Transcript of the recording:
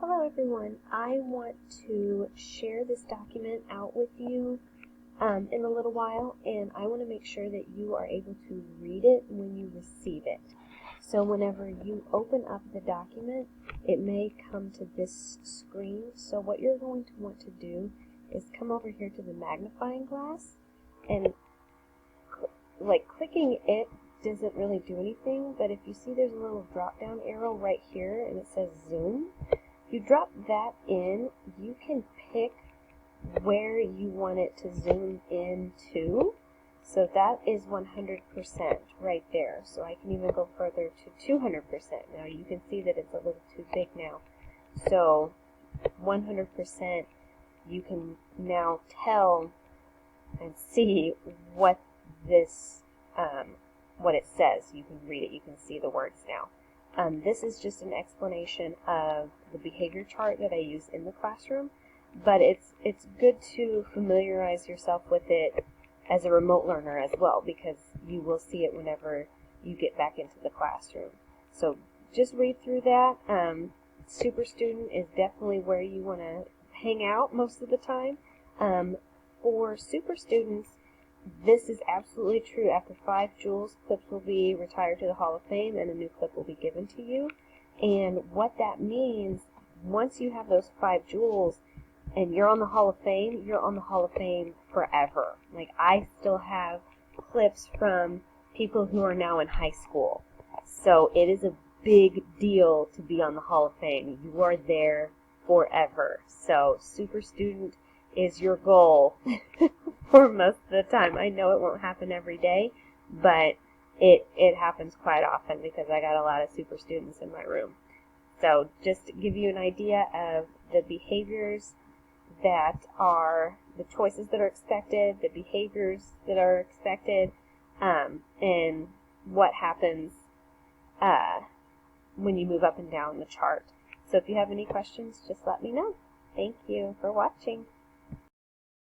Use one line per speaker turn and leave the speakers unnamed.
Hello everyone. I want to share this document out with you in a little while, and I want to make sure that you are able to read it when you receive it. So whenever you open up the document, it may come to this screen. So what you're going to want to do is come over here to the magnifying glass, and clicking it doesn't really do anything, but if you see there's a little drop down arrow right here and it says zoom, you drop that in, you can pick where you want it to zoom in to. So that is 100% right there. So I can even go further to 200%. Now you can see that it's a little too big now. So 100%, you can now tell and see what this, what it says. You can read it, you can see the words now. This is just an explanation of the behavior chart that I use in the classroom, but it's good to familiarize yourself with it as a remote learner as well, because you will see it whenever you get back into the classroom. So just read through that. Super Student is definitely where you want to hang out most of the time. For Super Students, this is absolutely true. After 5 joules, clips will be retired to the Hall of Fame and a new clip will be given to you. And what that means, once you have those 5 joules and you're on the Hall of Fame, you're on the Hall of Fame forever. Like, I still have clips from people who are now in high school. So it is a big deal to be on the Hall of Fame. You are there forever. So Super Student is your goal for most of the time. I know it won't happen every day, but it happens quite often because I got a lot of super students in my room. So just to give you an idea of the behaviors that are, the choices that are expected, the behaviors that are expected, and what happens when you move up and down the chart. So if you have any questions, just let me know. Thank you for watching.